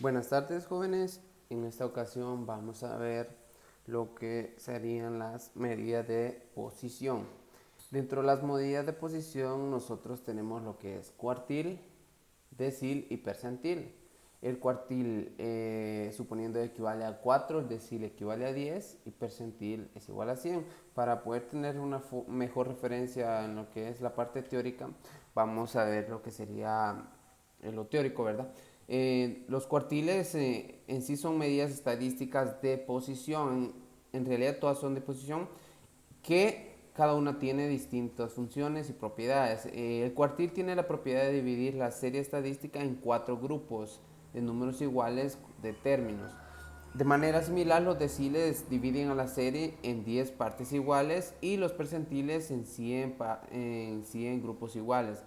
Buenas tardes, jóvenes. En esta ocasión vamos a ver lo que serían las medidas de posición. Dentro de las medidas de posición nosotros tenemos lo que es cuartil, decil y percentil. El cuartil suponiendo equivale a 4, el decil equivale a 10 y percentil es igual a 100. Para poder tener una mejor referencia en lo que es la parte teórica, vamos a ver lo que sería lo teórico, ¿verdad? Los cuartiles en sí son medidas estadísticas de posición. En realidad todas son de posición que cada una tiene distintas funciones y propiedades. El cuartil tiene la propiedad de dividir la serie estadística en 4 grupos de números iguales de términos. De manera similar, los deciles dividen a la serie en 10 partes iguales y los percentiles en 100 grupos iguales.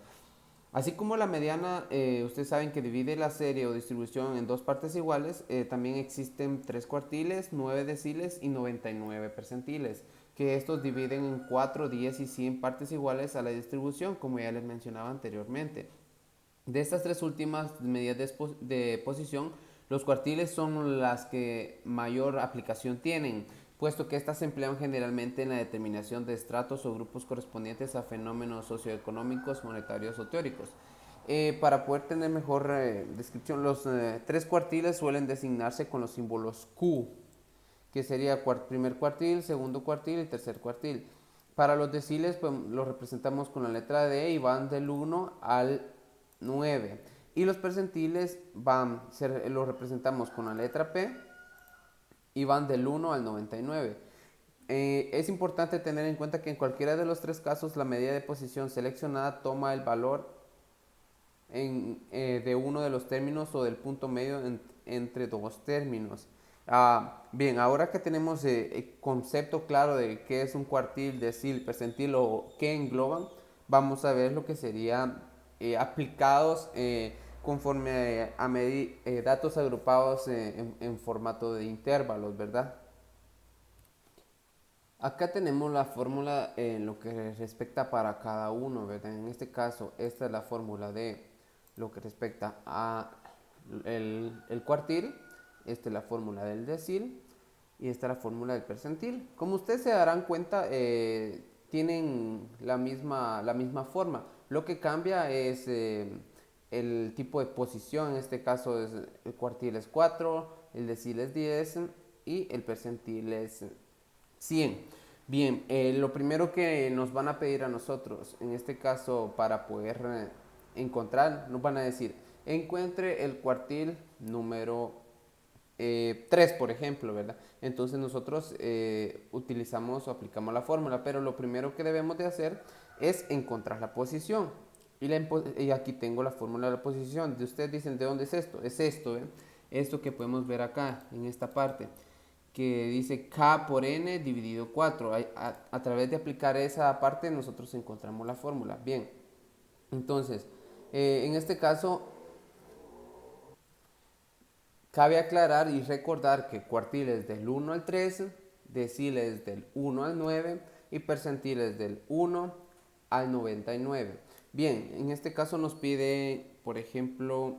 Así como la mediana, ustedes saben que divide la serie o distribución en 2 partes iguales, también existen 3 cuartiles, 9 deciles y 99 percentiles, que estos dividen en 4, 10 y 100 partes iguales a la distribución, como ya les mencionaba anteriormente. De estas tres últimas medidas de posición, los cuartiles son las que mayor aplicación tienen, puesto que estas se emplean generalmente en la determinación de estratos o grupos correspondientes a fenómenos socioeconómicos, monetarios o teóricos. Para poder tener mejor descripción, los tres cuartiles suelen designarse con los símbolos Q, que sería primer cuartil, segundo cuartil y tercer cuartil. Para los deciles, pues los representamos con la letra D y van del 1 al 9. Y los percentiles los representamos con la letra P y van del 1 al 99. Es importante tener en cuenta que en cualquiera de los tres casos la medida de posición seleccionada toma el valor de uno de los términos o del punto medio entre dos términos. Bien, ahora que tenemos el concepto claro de qué es un cuartil, decil, percentil o qué engloban, vamos a ver lo que sería aplicados conforme a datos agrupados en formato de intervalos, ¿verdad? Acá tenemos la fórmula en lo que respecta para cada uno, ¿verdad? En este caso, esta es la fórmula de lo que respecta a el cuartil, esta es la fórmula del decil y esta es la fórmula del percentil. Como ustedes se darán cuenta, tienen la misma forma. Lo que cambia es el tipo de posición, en este caso el cuartil es 4, el decil es 10 y el percentil es 100. Bien, lo primero que nos van a pedir a nosotros, en este caso para poder encontrar, nos van a decir, encuentre el cuartil número 3, por ejemplo, ¿verdad? Entonces nosotros utilizamos o aplicamos la fórmula, pero lo primero que debemos de hacer es encontrar la posición. Y aquí tengo la fórmula de la posición. De ustedes dicen, ¿de dónde es esto? Es esto, ¿eh? Esto que podemos ver acá, en esta parte que dice K por N dividido 4. A través de aplicar esa parte nosotros encontramos la fórmula. Bien, entonces, en este caso, cabe aclarar y recordar que cuartiles del 1 al 13, deciles del 1 al 9 y percentiles del 1 al 99. Bien, en este caso nos pide, por ejemplo,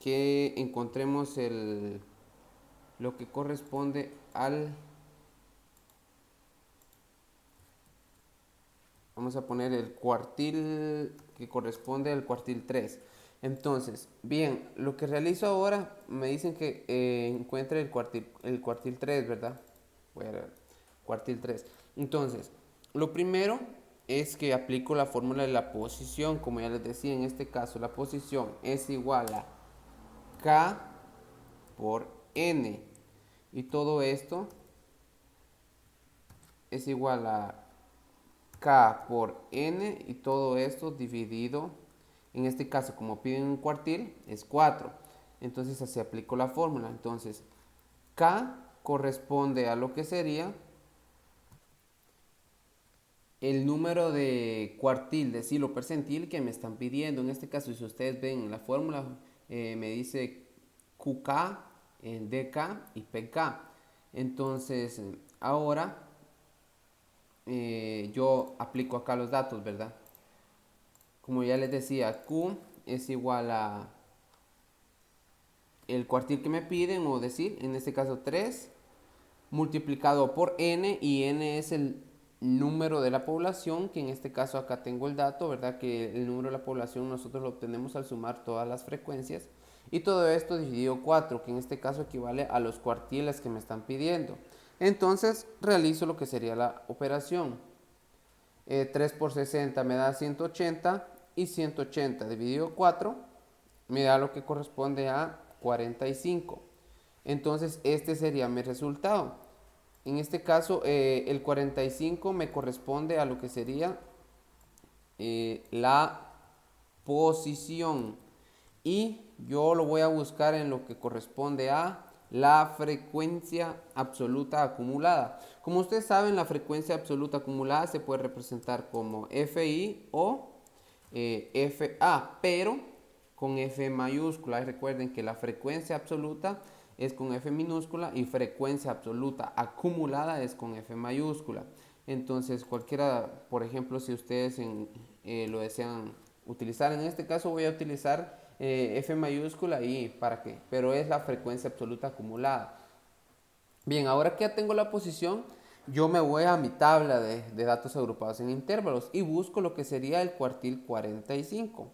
que encontremos lo que corresponde al. Vamos a poner el cuartil que corresponde al cuartil 3. Entonces, bien, lo que realizo ahora, me dicen que encuentre el cuartil 3, ¿verdad? Voy a ver, cuartil 3. Entonces, lo primero es que aplico la fórmula de la posición. Como ya les decía, en este caso, la posición es igual a K por N. Y todo esto es igual a K por N y todo esto dividido, en este caso como piden un cuartil, es 4. Entonces así aplico la fórmula. Entonces K corresponde a lo que sería el número de cuartil, decilo, percentil que me están pidiendo. En este caso, si ustedes ven en la fórmula, me dice QK, DK y PK. Entonces, ahora yo aplico acá los datos, ¿verdad? Como ya les decía, Q es igual a el cuartil que me piden, o decir, en este caso 3, multiplicado por n, y n es el número de la población, que en este caso acá tengo el dato, ¿verdad? Que el número de la población nosotros lo obtenemos al sumar todas las frecuencias, y todo esto dividido 4, que en este caso equivale a los cuartiles que me están pidiendo. Entonces realizo lo que sería la operación. 3 por 60 me da 180, y 180 dividido 4 me da lo que corresponde a 45. Entonces este sería mi resultado. En este caso el 45 me corresponde a lo que sería la posición, y yo lo voy a buscar en lo que corresponde a la frecuencia absoluta acumulada. Como ustedes saben, la frecuencia absoluta acumulada se puede representar como FI o FA, pero con F mayúscula. Y recuerden que la frecuencia absoluta es con F minúscula, y frecuencia absoluta acumulada es con F mayúscula. Entonces cualquiera, por ejemplo, si ustedes lo desean utilizar, en este caso voy a utilizar F mayúscula y para qué, pero es la frecuencia absoluta acumulada. Bien, ahora que ya tengo la posición, yo me voy a mi tabla de datos agrupados en intervalos y busco lo que sería el cuartil 45.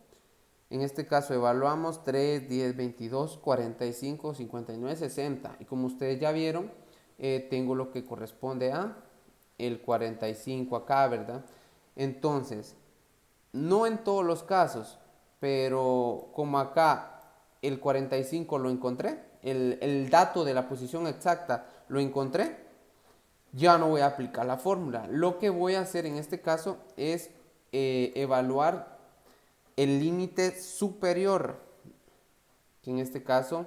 En este caso evaluamos 3, 10, 22, 45, 59, 60. Y como ustedes ya vieron, tengo lo que corresponde a el 45 acá, ¿verdad? Entonces, no en todos los casos, pero como acá el 45 lo encontré, el dato de la posición exacta lo encontré, ya no voy a aplicar la fórmula. Lo que voy a hacer en este caso es evaluar el límite superior, que en este caso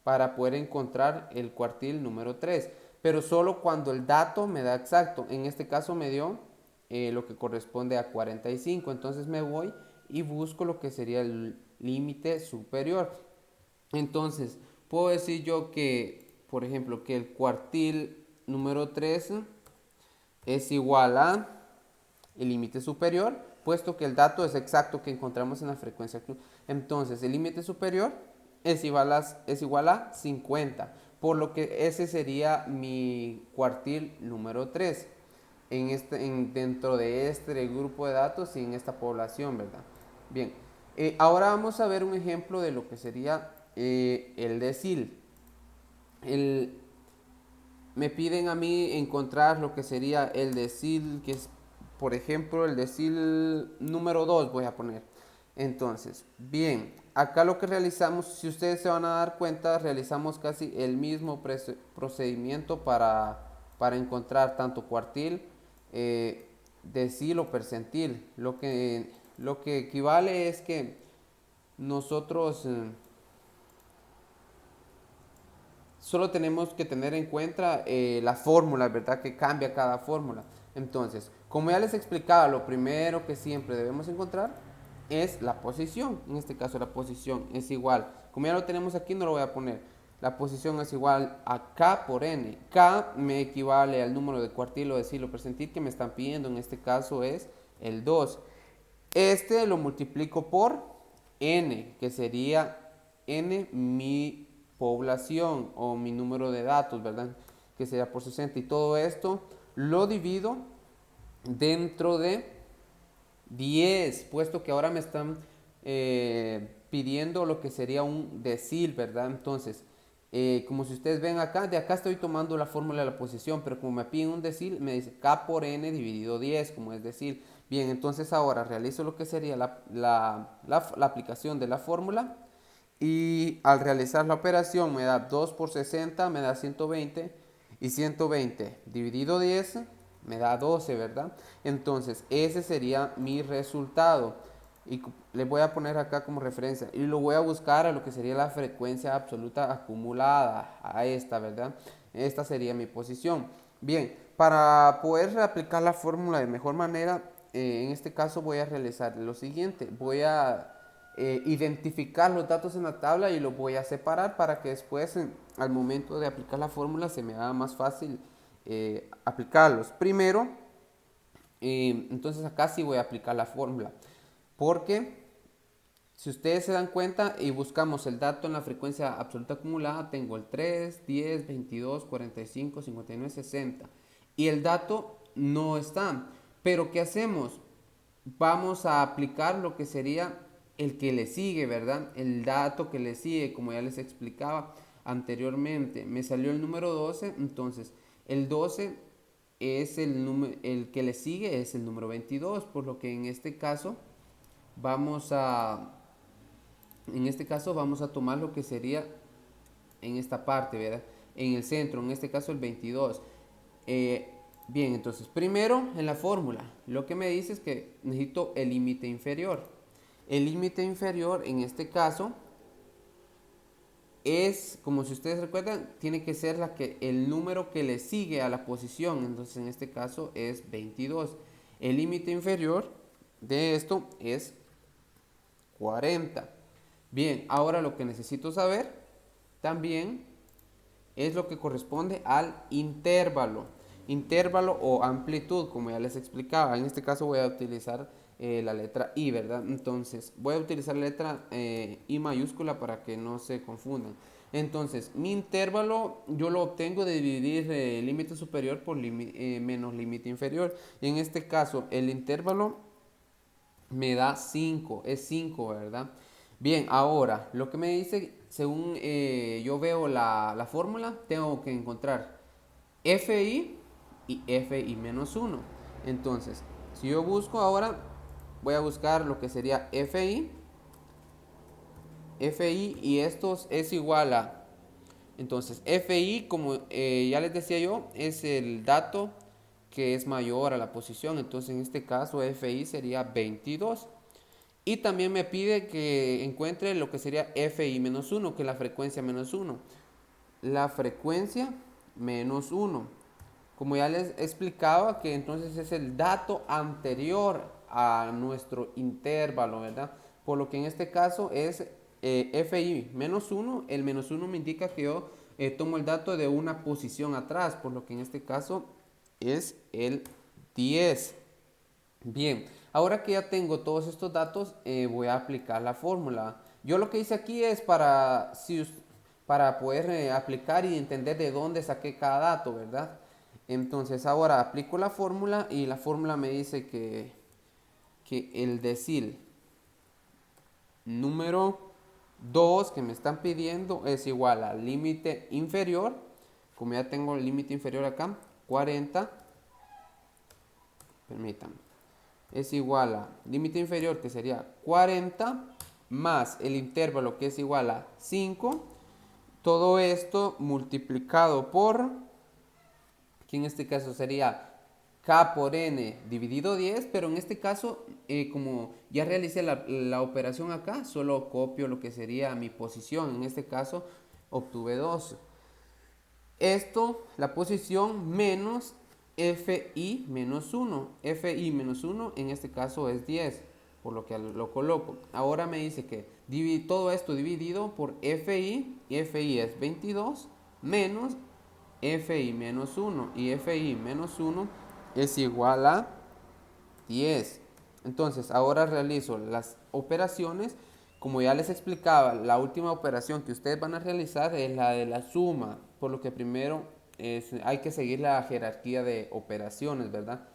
para poder encontrar el cuartil número 3, pero solo cuando el dato me da exacto. En este caso me dio lo que corresponde a 45, entonces me voy y busco lo que sería el límite superior. Entonces puedo decir yo que, por ejemplo, que el cuartil número 3 es igual a el límite superior, puesto que el dato es exacto que encontramos en la frecuencia. Entonces el límite superior es igual a 50, por lo que ese sería mi cuartil número 3 dentro de este grupo de datos y en esta población, ¿verdad? Bien, ahora vamos a ver un ejemplo de lo que sería el decil. Me piden a mí encontrar lo que sería el decil, que es, por ejemplo, el decil número 2 voy a poner. Entonces, bien, acá lo que realizamos, si ustedes se van a dar cuenta, realizamos casi el mismo procedimiento para encontrar tanto cuartil, decil o percentil. Lo que equivale es que nosotros solo tenemos que tener en cuenta la fórmula, ¿verdad? Que cambia cada fórmula. Entonces, como ya les explicaba, lo primero que siempre debemos encontrar es la posición. En este caso, la posición es igual. Como ya lo tenemos aquí, no lo voy a poner. La posición es igual a K por N. K me equivale al número de cuartil o decilo percentil que me están pidiendo. En este caso es el 2. Este lo multiplico por N, que sería N mi población o mi número de datos, ¿verdad? Que sería por 60. Y todo esto lo divido dentro de 10, puesto que ahora me están pidiendo lo que sería un decil, ¿verdad? Entonces, como si ustedes ven acá, de acá estoy tomando la fórmula de la posición, pero como me piden un decil, me dice K por N dividido 10, como es decir. Bien, entonces ahora realizo lo que sería la aplicación de la fórmula, y al realizar la operación me da 2 por 60, me da 120, y 120 dividido 10 me da 12, ¿verdad? Entonces ese sería mi resultado, y les voy a poner acá como referencia, y lo voy a buscar a lo que sería la frecuencia absoluta acumulada, a esta, ¿verdad? Esta sería mi posición. Bien, para poder aplicar la fórmula de mejor manera, en este caso voy a realizar lo siguiente. Voy a identificar los datos en la tabla y los voy a separar para que después, al momento de aplicar la fórmula, se me haga más fácil aplicarlos. Primero, entonces acá sí voy a aplicar la fórmula, porque Si ustedes se dan cuenta y buscamos el dato en la frecuencia absoluta acumulada, tengo el 3, 10, 22, 45, 59, 60. Y el dato no está. Pero ¿qué hacemos? Vamos a aplicar lo que sería el que le sigue, ¿verdad? El dato que le sigue, como ya les explicaba anteriormente. Me salió el número 12, entonces el 12 es el que le sigue es el número 22, por lo que en este caso vamos a tomar lo que sería en esta parte, ¿verdad? En el centro, en este caso el 22. Bien, entonces primero en la fórmula, lo que me dice es que necesito el límite inferior. El límite inferior en este caso es, como si ustedes recuerdan, tiene que ser el número que le sigue a la posición. Entonces en este caso es 22. El límite inferior de esto es 40. Bien, ahora lo que necesito saber también es lo que corresponde al intervalo. Intervalo o amplitud, como ya les explicaba. En este caso voy a utilizar la letra I, ¿verdad? Entonces voy a utilizar la letra I mayúscula para que no se confundan. Entonces, mi intervalo yo lo obtengo de dividir límite superior por menos límite inferior. Y en este caso, el intervalo me da 5, es 5, ¿verdad? Bien, ahora, lo que me dice, según yo veo la fórmula, tengo que encontrar FI y FI menos 1. Entonces, si yo busco ahora, voy a buscar lo que sería FI y esto es igual a, entonces FI, como ya les decía yo, es el dato que es mayor a la posición. Entonces en este caso FI sería 22. Y también me pide que encuentre lo que sería FI menos 1, que es la frecuencia menos 1. La frecuencia menos 1. Como ya les explicaba, que entonces es el dato anterior a nuestro intervalo, ¿verdad? Por lo que en este caso es FI menos 1. El menos 1 me indica que yo tomo el dato de una posición atrás, por lo que en este caso es el 10. Bien, ahora que ya tengo todos estos datos, voy a aplicar la fórmula. Yo lo que hice aquí es para poder aplicar y entender de dónde saqué cada dato, ¿verdad? Entonces ahora aplico la fórmula y la fórmula me dice que el decil número 2 que me están pidiendo es igual al límite inferior. Como ya tengo el límite inferior acá, 40. Permítanme. Es igual a límite inferior, que sería 40, más el intervalo, que es igual a 5. Todo esto multiplicado por, que en este caso sería K por N dividido 10, pero en este caso, como ya realicé la operación acá, solo copio lo que sería mi posición. En este caso obtuve 2. Esto, la posición menos FI menos 1. FI menos 1 en este caso es 10, por lo que lo coloco. Ahora me dice que todo esto dividido por FI, y FI es 22, menos FI menos 1. Y FI menos 1 es igual a 10. Entonces, ahora realizo las operaciones. Como ya les explicaba, la última operación que ustedes van a realizar es la de la suma, por lo que primero hay que seguir la jerarquía de operaciones, ¿verdad?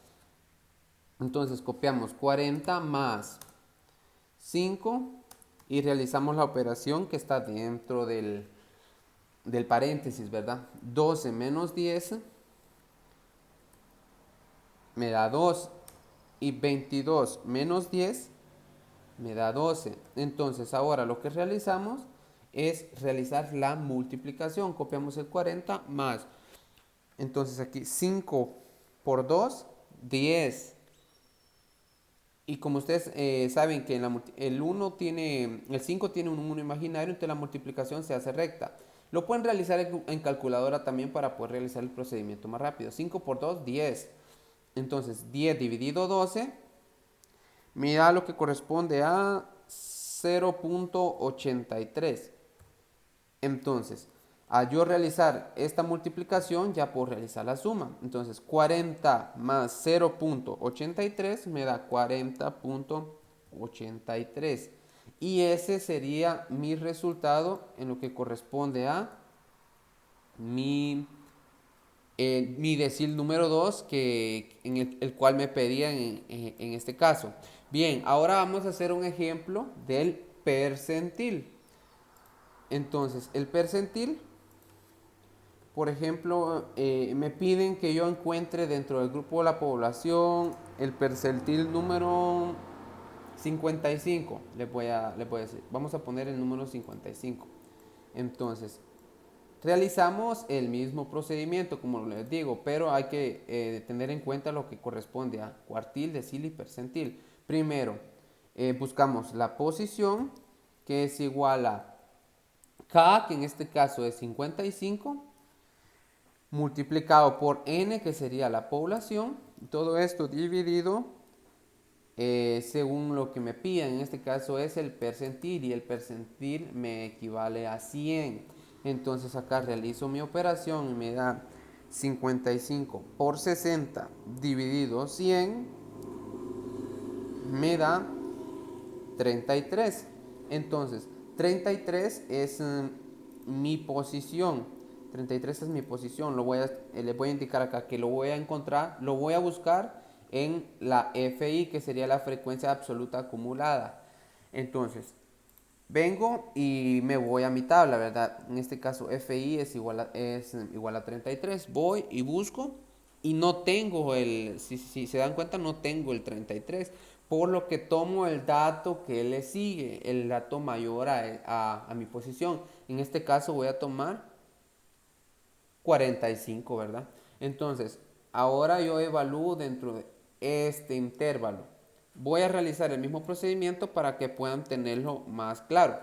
Entonces copiamos 40 más 5 y realizamos la operación que está dentro del paréntesis, ¿verdad? 12 menos 10 me da 2 y 22 menos 10 me da 12. Entonces ahora lo que realizamos es realizar la multiplicación. Copiamos el 40 más. Entonces aquí 5 por 2, 10. Y como ustedes saben que el 5 tiene un 1 imaginario, entonces la multiplicación se hace recta. Lo pueden realizar en calculadora también para poder realizar el procedimiento más rápido. 5 por 2, 10. Entonces 10 dividido 12 me da lo que corresponde a 0.83. Entonces, al yo realizar esta multiplicación, ya puedo realizar la suma. Entonces, 40 más 0.83 me da 40.83. y ese sería mi resultado en lo que corresponde a mi, mi decil número 2 que, en el cual me pedían en este caso. Bien, ahora vamos a hacer un ejemplo del percentil. Entonces, el percentil, por ejemplo, me piden que yo encuentre dentro del grupo de la población el percentil número 55. Les voy a decir. Vamos a poner el número 55. Entonces, realizamos el mismo procedimiento, como les digo, pero hay que tener en cuenta lo que corresponde a cuartil, decil y percentil. Primero, buscamos la posición, que es igual a K, que en este caso es 55, multiplicado por N, que sería la población. Todo esto dividido según lo que me piden. En este caso es el percentil, y el percentil me equivale a 100. Entonces acá realizo mi operación y me da 55 por 60 dividido 100, me da 33. Entonces 33 es mi posición. 33 es mi posición. Les voy a indicar acá que lo voy a encontrar, lo voy a buscar en la FI, que sería la frecuencia absoluta acumulada. Entonces, vengo y me voy a mi tabla, ¿verdad? En este caso, FI es igual a 33. Voy y busco y no tengo si se dan cuenta, no tengo el 33. Por lo que tomo el dato que le sigue, el dato mayor a mi posición. En este caso voy a tomar 45, ¿verdad? Entonces, ahora yo evalúo dentro de este intervalo. Voy a realizar el mismo procedimiento para que puedan tenerlo más claro.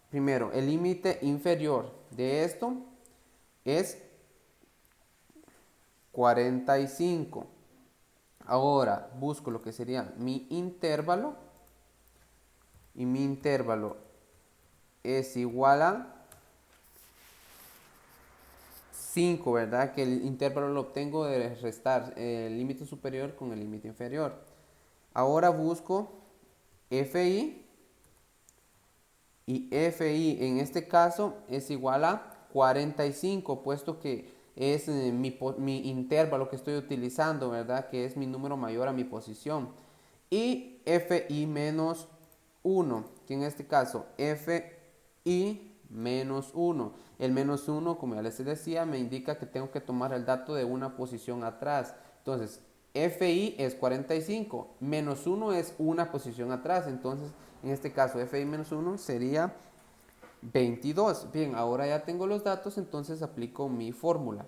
Primero, el límite inferior de esto es 45. Ahora busco lo que sería mi intervalo, y mi intervalo es igual a 5, ¿verdad? Que el intervalo lo obtengo de restar el límite superior con el límite inferior. Ahora busco FI, y FI en este caso es igual a 45, puesto que es mi intervalo que estoy utilizando, ¿verdad? Que es mi número mayor a mi posición. Y FI menos 1, que en este caso FI menos 1. El menos 1, como ya les decía, me indica que tengo que tomar el dato de una posición atrás. Entonces, FI es 45, menos 1 es una posición atrás. Entonces, en este caso, FI menos 1 sería 22. Bien, ahora ya tengo los datos, entonces aplico mi fórmula.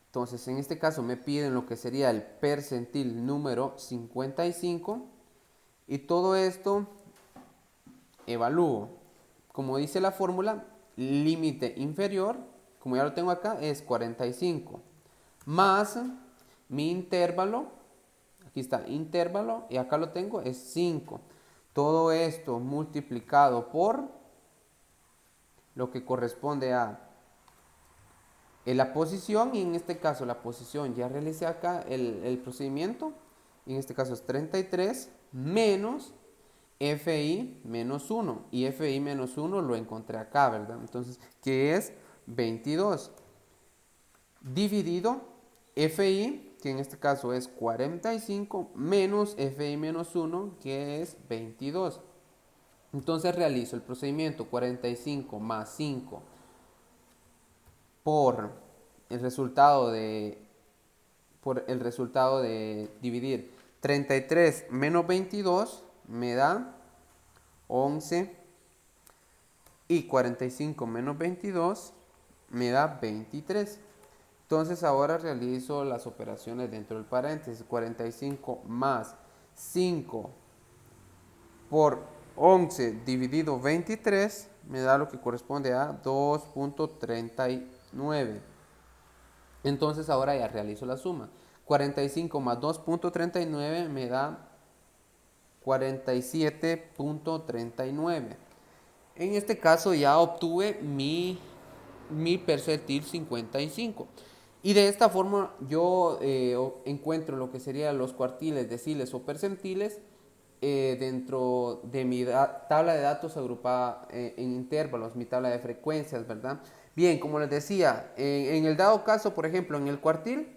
Entonces, en este caso me piden lo que sería el percentil número 55, y todo esto evalúo. Como dice la fórmula, límite inferior, como ya lo tengo acá, es 45, más mi intervalo, aquí está, intervalo, y acá lo tengo, es 5. Todo esto multiplicado por lo que corresponde a la posición, y en este caso la posición, ya realicé acá el procedimiento, y en este caso es 33 menos FI menos 1, y FI menos 1 lo encontré acá, ¿verdad? Entonces, ¿qué es? 22 dividido FI, que en este caso es 45, menos FI menos 1, que es 22. Entonces realizo el procedimiento 45 más 5 por el resultado de dividir 33 menos 22, me da 11, y 45 menos 22 me da 23. Entonces ahora realizo las operaciones dentro del paréntesis. 45 más 5 por 11 dividido 23 me da lo que corresponde a 2.39. Entonces ahora ya realizo la suma. 45 más 2.39 me da 47.39. En este caso ya obtuve mi percentil 55. Y de esta forma yo encuentro lo que serían los cuartiles, deciles o percentiles dentro de mi tabla de datos agrupada en intervalos, mi tabla de frecuencias, ¿verdad? Bien, como les decía, en el dado caso, por ejemplo, en el cuartil,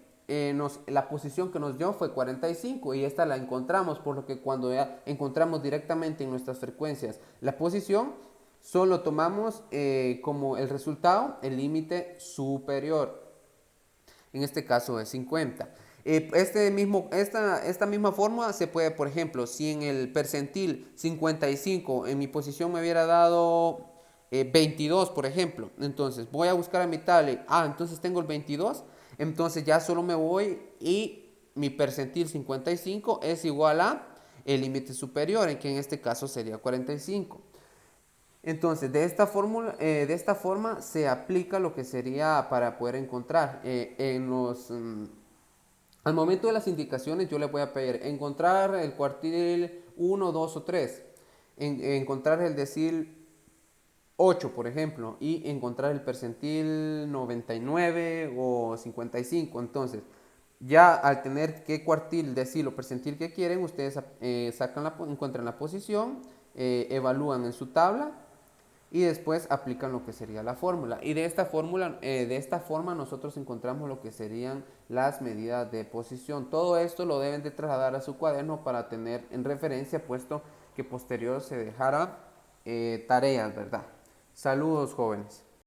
la posición que nos dio fue 45 y esta la encontramos, por lo que cuando ya encontramos directamente en nuestras frecuencias la posición, solo tomamos como el resultado el límite superior. En este caso es 50. Esta misma fórmula se puede, por ejemplo, si en el percentil 55 en mi posición me hubiera dado 22, por ejemplo, entonces voy a buscar a mi tablet, entonces tengo el 22, entonces ya solo me voy y mi percentil 55 es igual a el límite superior, en que en este caso sería 45. Entonces, de esta forma se aplica lo que sería para poder encontrar al momento de las indicaciones yo le voy a pedir encontrar el cuartil 1, 2 o 3, encontrar el decil 8, por ejemplo, y encontrar el percentil 99 o 55. Entonces, ya al tener qué cuartil, decil o percentil que quieren, ustedes encuentran la posición, evalúan en su tabla y después aplican lo que sería la fórmula. Y de esta forma nosotros encontramos lo que serían las medidas de posición. Todo esto lo deben de trasladar a su cuaderno para tener en referencia, puesto que posterior se dejara tareas, ¿verdad? Saludos, jóvenes.